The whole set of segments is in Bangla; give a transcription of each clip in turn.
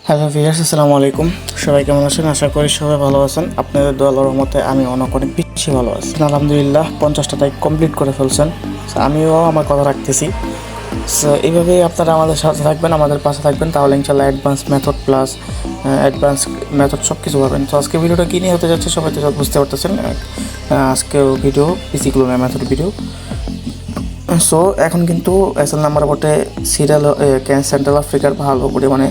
হ্যালো ভিউয়ার্স, আসসালামু আলাইকুম। সবাই কেমন আছেন? আশা করি সবাই ভালো আছেন। আপনাদের দোয়া রহমতে আমি অনেক বেশি ভালো আছি আলহামদুলিল্লাহ। 50টা তারিখ কমপ্লিট করে ফেলছেন। আমিও আমার কথা রাখতেছি। সো এইভাবেই আপনারা আমাদের সাথে থাকবেন, আমাদের পাশে থাকবেন, তাহলে ইনশাল্লাহ advance method plus advance method সব কিছু পাবেন। তো আজকে ভিডিওটা কী নিয়ে হতে যাচ্ছে সবাই তো বুঝতে পারতেছেন। আজকেও ভিডিও পিসি ক্লোনের মেথড ভিডিও। সো এখন কিন্তু এসএল নাম্বার বটে সিরিয়াল সেন্ট্রাল আফ্রিকার ভালো পরিমাণে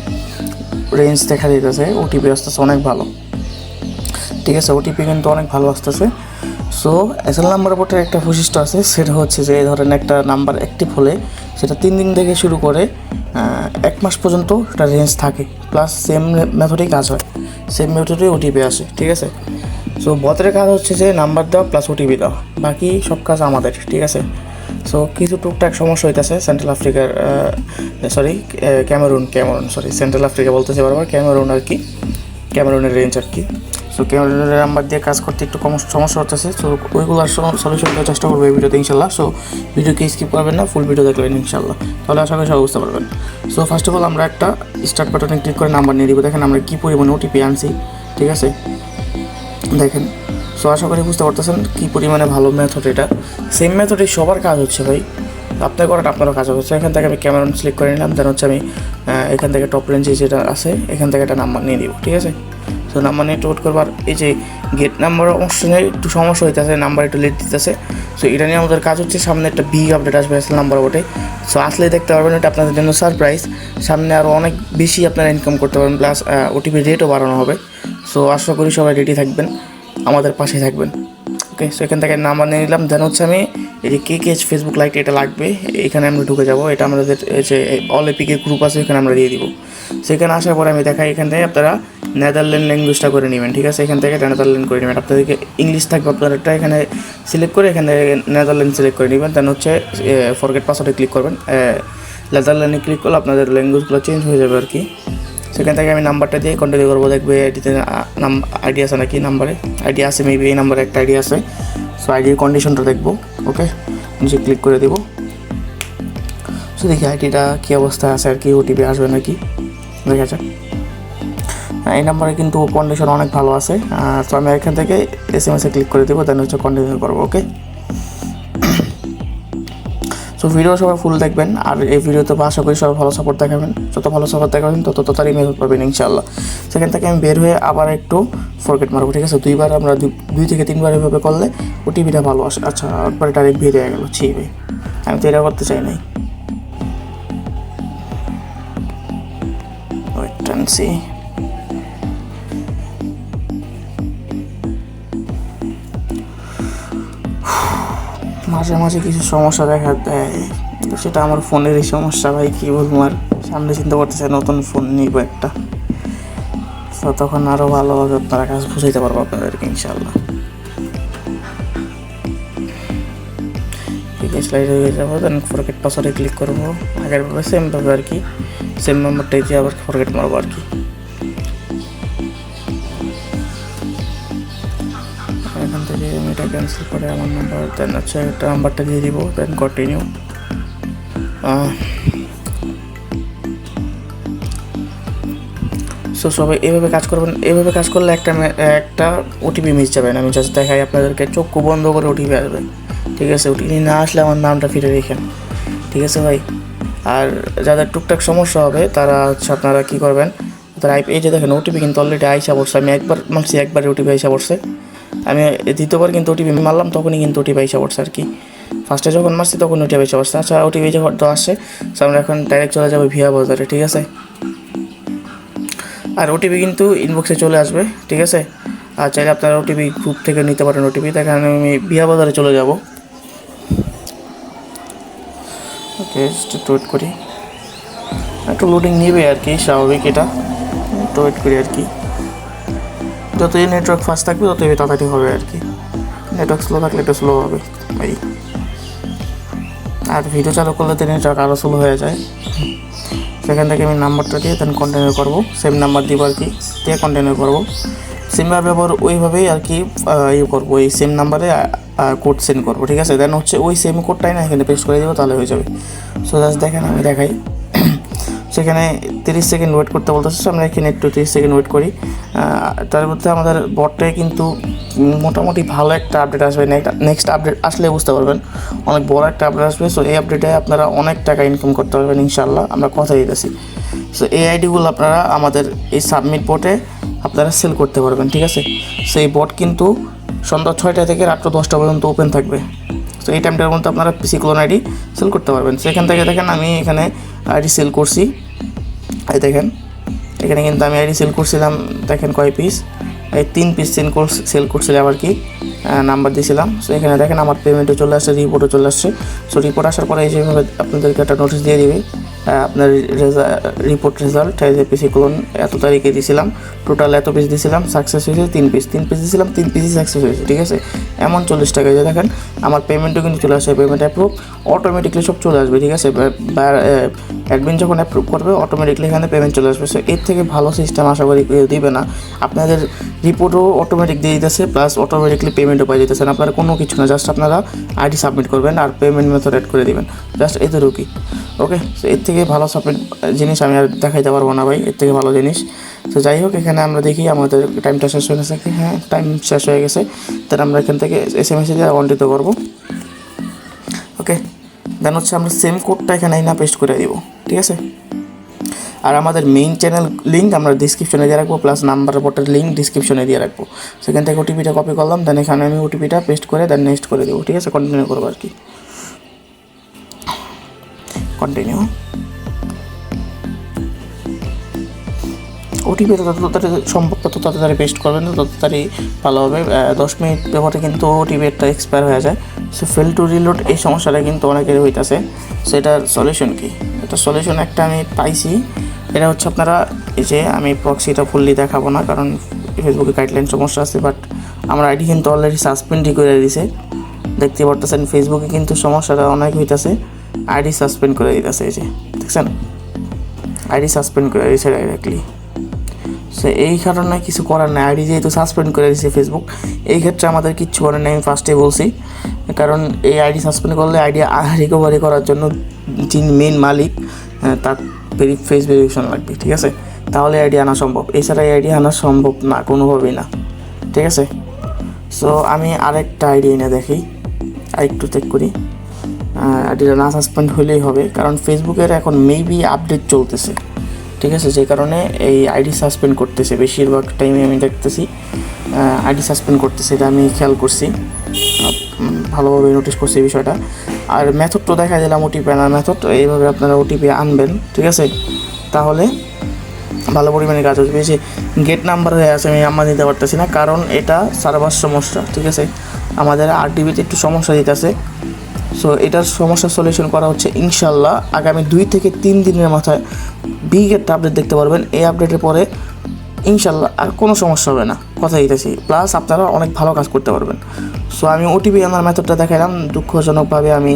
রেঞ্জ দেখা দিতেছে। ওটিপি আসতেছে অনেক ভালো, ঠিক আছে। ওটিপি কিন্তু অনেক ভালো আসতেছে। সো এসএল নাম্বার বোর্ডের একটা বৈশিষ্ট্য আছে, সেটা হচ্ছে যে ধরেন একটা নাম্বার অ্যাক্টিভ হলে সেটা 3 দিন থেকে শুরু করে 1 মাস পর্যন্ত একটা রেঞ্জ থাকে, প্লাস সেম মেথডেই কাজ হয়, সেম মেথডেই ওটিপি আসে, ঠিক আছে। সো বটের কাজ হচ্ছে যে নাম্বার দেওয়া প্লাস ওটিপি দেওয়া, বাকি সব কাজ আমাদের, ঠিক আছে। সো কিছু টুকটাক সমস্যা হইতেছে সেন্ট্রাল আফ্রিকার ক্যামেরুন সেন্ট্রাল আফ্রিকা বলতেছে বারবার, ক্যামেরুন আর কি, ক্যামেরুনের রেঞ্জ আর কি। সো ক্যামেরুনের নাম্বার দিয়ে কাজ করতে একটু কম সমস্যা হতেছে। সো ওইগুলোর সলিউশন দেওয়ার চেষ্টা করবো এই ভিডিওতে ইনশাল্লাহ। সো ভিডিওকে স্কিপ করবেন না, ফুল ভিডিও দেখবেন ইনশাল্লাহ, তাহলে আশা করি সবাই বুঝতে পারবেন। সো ফার্স্ট অফ অল আমরা একটা স্টার্ট বাটনে ক্লিক করে নাম্বার নিয়ে দিব। দেখেন আমরা কী পরিমাণে ওটিপি আনছি, ঠিক আছে, দেখেন। সো আশা করি বুঝতে পারতেছেন কী পরিমাণে ভালো মেথড এটা। সেম মেথডে সবার কাজ হচ্ছে ভাই, আপনার করাটা আপনারও কাজ হচ্ছে। এখান থেকে আমি ক্যামেরন সিলেক্ট করে নিলাম, দেন হচ্ছে আমি এখান থেকে টপ রেঞ্জে যেটা আছে এখান থেকে একটা নাম্বার নিয়ে দিব, ঠিক আছে। সো নাম্বার নিয়ে টোট করবার এই যে গেট নাম্বার অপশনে একটু সমস্যা হইতেছে, নাম্বার একটু লেট দিতেছে। সো এটা নিয়ে আমাদের কাজ হচ্ছে, সামনে একটা বিগ আপডেট আসবে এসএল নাম্বার ওটে। সো আসলেই দেখতে পারবেন, এটা আপনাদের জন্য সারপ্রাইজ। সামনে আরও অনেক বেশি আপনারা ইনকাম করতে পারবেন, প্লাস ওটিপি রেটও বাড়ানো হবে। সো আশা করি সবাই রেডি থাকবেন, আমাদের পাশে থাকবেন, ওকে। সো এখান থেকে নাম্বার নিয়ে নিলাম, দেন হচ্ছে আমি এই যে কেকেএচ ফেসবুক লাইট এটা লাগবে, এখানে আমরা ঢুকে যাব। এটা আমাদের যে অল এপিকের গ্রুপ আছে এখানে আমরা দিয়ে দিব। সেখানে আসার পরে আমি দেখাই, এখান থেকে আপনারা নেদারল্যান্ড ল্যাঙ্গুয়েজটা করে নেবেন, ঠিক আছে। এখান থেকে নেদারল্যান্ড করে নেবেন, আপনাদেরকে ইংলিশ থাকবে আপনাদেরটা এখানে সিলেক্ট করে এখান থেকে নেদারল্যান্ড সিলেক্ট করে নেবেন। দেন হচ্ছে ফরগেট পাসওয়ার্ডে ক্লিক করবেন। নেদারল্যান্ডে ক্লিক করলে আপনাদের ল্যাঙ্গুয়েজগুলো চেঞ্জ হয়ে যাবে আর কি। সেখান থেকে আমি নাম্বারটা দিয়ে কন্টিনিউ করবো, দেখবে আইডিতে আইডি আছে নাকি, নাম্বারে আইডি আছে, মেবি এই নাম্বারে একটা আইডি আছে। সো আইডির কন্ডিশনটা দেখবো, ওকে, নিচে ক্লিক করে দেবো। সো দেখি আইডিটা কী অবস্থায় আছে আর কি, ওটিপি আসবে নাকি দেখা যাক। এই নাম্বারে কিন্তু কন্ডিশন অনেক ভালো আছে। তো আমি এখান থেকে SMS ক্লিক করে দেবো, দেন হচ্ছে কন্টিনিউ করবো, ওকে। সো ভিডিও সবাই ফুল দেখবেন, আর এই ভিডিওতে আশা করি সবাই ভালো সাপোর্ট দেখাবেন। যত ভালো সাপোর্ট দেখাবেন তত তাড়াতাড়ি মেথড পাবেন ইনশাআল্লাহ। সেখান থেকে আমি বের হয়ে আবার একটু ফরগেট মারবো, ঠিক আছে। দুইবার আমরা 2 থেকে 3 বার এভাবে করলে ওটিপিটা ভালো আসে। আচ্ছা, একবারে ডাইরেক্ট বের হয়ে গেলো, ছি ভাই, আমি তো এটা করতে চাই নাই। Wait and see. মাঝে মাঝে কিছু সমস্যা দেখা দেয়, সেটা আমার ফোনেরই সমস্যা ভাই, কী বলবো। আর সামনে চিন্তা করতেছে নতুন ফোন নিব একটা, তো তখন আরও ভালোভাবে আপনারা কাজ বুঝাইতে পারবো আপনাদেরকে ইনশাআল্লাহ। ঠিক আছে, স্লাইড হয়ে যাবো, দেন ফরগেট পাসওয়ার্ডে ক্লিক করবো। আগেরভাবে সেমভাবে আর কি, সেম নাম্বারটাই দিয়ে আবার ফরগেট মারবো আর কি। এখান থেকে আমি এটা ক্যান্সেল করে আমার নাম্বার, দেন হচ্ছে একটা নাম্বারটা দিয়ে দিব, দেন কন্টিনিউ। সো সবাই এভাবে কাজ করবেন। এভাবে কাজ করলে একটা ওটিপি মিস যাবে না। আমি জাস্ট দেখাই আপনাদেরকে, চক্ষু বন্ধ করে ওটিপি আসবে, ঠিক আছে। ওটিপি না আসলে আমার নামটা ফিরে রেখেন, ঠিক আছে ভাই। আর যাদের টুকটাক সমস্যা হবে তারা হচ্ছে আপনারা কী করবেন, তারা এই যে দেখেন ওটিপি কিন্তু অলরেডি আইসা পড়ছে। আমি একবার মারছি, একবারে ওটিপি আইসা পড়ছে। আমি দ্বিতীয়বার কিন্তু ওটিপি মারলাম, তখনই কিন্তু ওটিপি আইসা পড়ছে আর কি। ফার্স্টে যখন মারছি তখন ওটিপি আইসা পড়ছে। আচ্ছা, ওটিপি যখন তো আসছে, আমরা এখন ডাইরেক্ট চলে যাবো ভিয়া বাজারে, ঠিক আছে। আর ওটিপি কিন্তু ইনবক্সে চলে আসবে, ঠিক আছে। আর চাইলে আপনারা ওটিপি গ্রুপ থেকে নিতে পারেন ওটিপি। দেখেন আমি বিয়া বাজারে চলে যাব, ওকে। একটু ওয়েট করি, একটু লোডিং নেবে আর কি, স্বাভাবিক এটা। একটু ওয়েট করি আর কি, যতই নেটওয়ার্ক ফাস্ট থাকবে ততই তাড়াতাড়ি হবে আর কি। নেটওয়ার্ক স্লো থাকলে একটু স্লো হবে ভাই, আর ভিডিও চালু করলে তো নেটওয়ার্ক আরও স্লো হয়ে যায়। সেখান থেকে আমি নাম্বারটা দিয়ে দেন কন্টিনিউ করবো, সেম নাম্বার দিব আর কি, দিয়ে কন্টিনিউ করবো। সিমভাবে আবার ওইভাবেই আর কি ইয়ে করবো, ওই সেম নাম্বারে কোড সেন্ড করবো, ঠিক আছে। দেন হচ্ছে ওই সেম কোডটাই না এখানে পেস্ট করে দেবো, তাহলে হয়ে যাবে। সো জাস্ট দেখেন, আমি দেখাই। সেখানে 30 সেকেন্ড ওয়েট করতে বলতেছে। আমরা এখানে একটু 30 সেকেন্ড ওয়েট করি। তার মধ্যে আমাদের বটটায় কিন্তু মোটামুটি ভালো একটা আপডেট আসবে। নেক্সট আপডেট আসলে বুঝতে পারবেন অনেক বড় একটা আপডেট আসবে। সো এই আপডেটে আপনারা অনেক টাকা ইনকাম করতে পারবেন ইনশাল্লাহ, আমরা কথা দিতেছি। সো এই আইডিগুলো আপনারা আমাদের এই সাবমিট বটে আপনারা সেল করতে পারবেন, ঠিক আছে। সো এই বট কিন্তু সন্ধ্যা 6টা থেকে রাত্র 10টা পর্যন্ত ওপেন থাকবে। তো এই টাইমটার মধ্যে আপনারা পিসি ক্লোন আইডি সেল করতে পারবেন। সেখান থেকে দেখেন আমি এখানে আইডি সেল করছি, এই দেখেন এখানে কিন্তু আমি আইডি সেল করছিলাম, দেখেন কয় পিস, এই 3 পিস সেল করছিলাম আবার কি নাম্বার দিয়েছিলাম। সো এখানে দেখেন আমার পেমেন্টও চলে আসছে, রিপোর্টও চলে আসছে। সো রিপোর্ট আসার পরে এইভাবে আপনাদেরকে একটা নোটিশ দিয়ে দিবে, আপনার রিপোর্ট রেজাল্ট এই যে পিসি ক্লোন এত তারিখে দিয়েছিলাম, টোটাল এত পিস দিয়েছিলাম, সাকসেস হয়েছে 3 পিস দিয়েছিলাম, 3 পিসই সাকসেস হয়েছে, ঠিক আছে। এমন 40 টাকা যে দেখেন আমার পেমেন্টও কিন্তু চলে আসে, পেমেন্ট অ্যাপ্রুভ অটোমেটিকলি সব চলে আসবে, ঠিক আছে। অ্যাডমিন যখন অ্যাপ্রুভ করবে অটোমেটিকলি এখানে পেমেন্ট চলে আসবে। সো এর থেকে ভালো সিস্টেম আশা করি কেউ দিবে না। আপনাদের রিপোর্টও অটোমেটিক দিয়ে দিতেছে, প্লাস অটোমেটিকলি পেমেন্টও পাই দিতেছেন। আপনারা কোনো কিছু না, জাস্ট আপনারা আইডি সাবমিট করবেন আর পেমেন্ট মেথড অ্যাড করে দিবেন, জাস্ট এতটুকুই। ওকে, সো এর থেকে ভালো সাবমিট জিনিস আমি আর দেখাইতে পারবো না ভাই, এর থেকে ভালো জিনিস। তো যাই হোক, এখানে আমরা দেখি আমাদের টাইমটা শেষ হয়ে গেছে, হ্যাঁ টাইম শেষ হয়ে গেছে। তাহলে আমরা এখান থেকে SMS দিয়ে অনটিত করবো। ওকে, দেন হচ্ছে আমরা সেম কোডটা এখানে না পেস্ট করে দিব, ঠিক আছে। আর আমাদের মেইন চ্যানেল লিঙ্ক আমরা ডিসক্রিপশনে দিয়ে রাখবো, প্লাস নাম্বার বটের লিঙ্ক ডিসক্রিপশনে দিয়ে রাখবো। সেখান থেকে ওটিপিটা কপি করলাম, দেন এখানে আমি ওটিপিটা পেস্ট করে দেন নেক্সট করে দেবো, ঠিক আছে। কন্টিনিউ করবো আর কি, কন্টিনিউ। ওটিপি যত তাড়াতাড়ি সম্ভব তত তাড়াতাড়ি পেস্ট করবেন, তত তাড়াতাড়ি ভালো হবে। 10 মিনিট ব্যবহারে কিন্তু ওটিপি একটা এক্সপায়ার হয়ে যায়। সো ফেল টু রিলোড এই সমস্যাটা কিন্তু অনেকের হইতেছে। সো এটার সলিউশন কি? এটা সলিউশন একটা আমি পাইছি, এটা হচ্ছে আপনারা এই যে আমি প্রক্সিটা ফুললি দেখাবো না, কারণ ফেসবুকে গাইডলাইন সমস্যা আছে। বাট আমার আইডি কিন্তু অলরেডি সাসপেন্ডই করে দিয়েছে, দেখতে পারতেছেন ফেসবুকে কিন্তু সমস্যাটা অনেক হইতেছে, আইডি সাসপেন্ড করে দিতেছে। এই যে দেখছেন আইডি সাসপেন্ড করে দিয়েছে ডাইরেক্টলি। সো এই কারণে কিছু করার নেই, আইডি যেহেতু সাসপেন্ড করে দিয়েছে ফেসবুক, এই ক্ষেত্রে আমাদের কিচ্ছু করার নেই, আমি ফার্স্টে বলছি। কারণ এই আইডি সাসপেন্ড করলে আইডি রিকভারি করার জন্য যিনি মেন মালিক তার ফেস ভেরিফিকেশন লাগবে, ঠিক আছে, তাহলে আইডি আনা সম্ভব, এছাড়া এই আইডি আনা সম্ভব না, কোনোভাবেই না, ঠিক আছে। সো আমি আরেকটা আইডি এনে দেখি, আরেকটু চেক করি। আইডিটা না সাসপেন্ড হলেই হবে, কারণ ফেসবুকের এখন মেবি আপডেট চলতেছে, ঠিক আছে, যে কারণে এই আইডি সাসপেন্ড করতেছে বেশিরভাগ টাইমে আমি দেখতেছি আইডি সাসপেন্ড করতেছে, এটা আমি খেয়াল করছি, ভালোভাবে নোটিস করছি এই বিষয়টা। আর মেথডটা দেখা দিলাম, ওটিপি আনার মেথড, এইভাবে আপনারা ওটিপি আনবেন, ঠিক আছে, তাহলে ভালো পরিমাণে কাজ হচ্ছে। বেশি গেট নাম্বার হয়ে আছে, আমি নাম্বার দিতে পারতেছি না, কারণ এটা সার্ভার সমস্যা, ঠিক আছে, আমাদের RDBতে একটু সমস্যা দিতেছে। সো এটার সমস্যার সলিউশন করা হচ্ছে ইনশাল্লাহ আগামী 2 থেকে 3 দিনের মাথায় বিগ একটা আপডেট দেখতে পারবেন। এই আপডেটের পরে ইনশাল্লাহ আর কোনো সমস্যা হবে না, কথা দিতেছি, প্লাস আপনারা অনেক ভালো কাজ করতে পারবেন। সো আমি ওটিপি আমার মেথডটা দেখালাম, দুঃখজনকভাবে আমি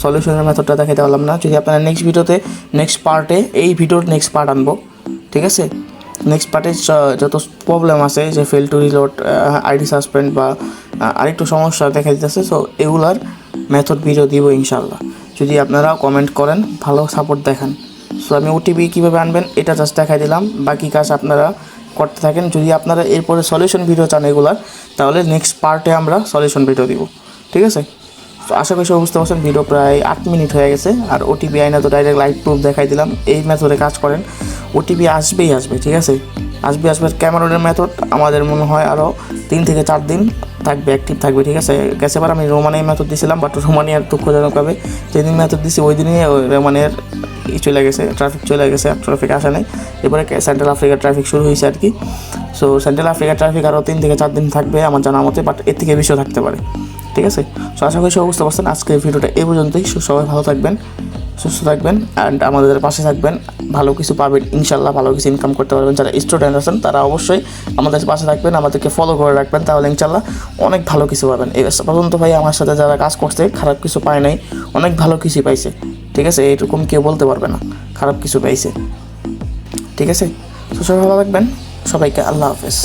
সলিউশনের মেথডটা দেখাতে পারলাম না। যদি আপনারা নেক্সট ভিডিওতে নেক্সট পার্টে এই ভিডিওর নেক্সট পার্ট আনবো, ঠিক আছে, নেক্সট পার্টে যত প্রবলেম আছে যে fail to reload, ID suspend বা আরেকটু সমস্যা দেখা দিতেছে, সো এগুলার মেথড ভিডিও দিব ইনশাল্লাহ, যদি আপনারা কমেন্ট করেন, ভালো সাপোর্ট দেখান। সো আমি ওটিপি কীভাবে আনবেন এটা জাস্ট দেখাই দিলাম, বাকি কাজ আপনারা করতে থাকেন। যদি আপনারা এরপরে সলিউশন ভিডিও চান এগুলার, তাহলে নেক্সট পার্টে আমরা সলিউশন ভিডিও দিব, ঠিক আছে। তো আশা করি সব বুঝতে পারছেন, ভিডিও প্রায় 8 মিনিট হয়ে গেছে। আর ওটিপি আইনা তো ডাইরেক্ট লাইভ প্রুফ দেখাই দিলাম, এই মেথডে কাজ করেন, ওটিপি আসবেই আসবে, ঠিক আছে, আসবে। ক্যামেরনের মেথড আমাদের মনে হয় আরও 3 থেকে 4 দিন থাকবে, অ্যাক্টিভ থাকবে, ঠিক আছে। গেছেবার আমি রোমানিয়ার মেথড দিয়েছিলাম, বাট রোমানিয়ার দুঃখজনকভাবে যেদিন মেথড দিয়েছি ওই দিনই রোমানিয়ার চলে গেছে, ট্রাফিক চলে গেছে, ট্রাফিক আসা নেই। এরপরে সেন্ট্রাল আফ্রিকার ট্রাফিক শুরু হয়েছে আর কি। সো সেন্ট্রাল আফ্রিকার ট্রাফিক আরও 3 থেকে 4 দিন থাকবে আমার জানা মতে, বাট এর থেকে বেশিও থাকতে পারে, ঠিক আছে। সো আশা করি সব বুঝতে পারছেন, আজকের ভিডিওটা এই পর্যন্তই। সবাই ভালো থাকবেন, সুস্থ থাকবেন, অ্যান্ড আমাদের পাশে থাকবেন, ভালো কিছু পাবেন ইনশাল্লাহ, ভালো কিছু ইনকাম করতে পারবেন। যারা স্টুডেন্ট আছেন তারা অবশ্যই আমাদের পাশে থাকবেন, আমাদেরকে ফলো করে রাখবেন, তাহলে ইনশাল্লাহ অনেক ভালো কিছু পাবেন। এই পর্যন্ত ভাই আমার সাথে যারা কাজ করছে খারাপ কিছু পায় নাই, অনেক ভালো কিছু পাইছে, ঠিক আছে, এইরকম কেউ বলতে পারবে না খারাপ কিছু পাইছে, ঠিক আছে। তো সবাই ভালো থাকবেন, সবাইকে আল্লাহ হাফেজ।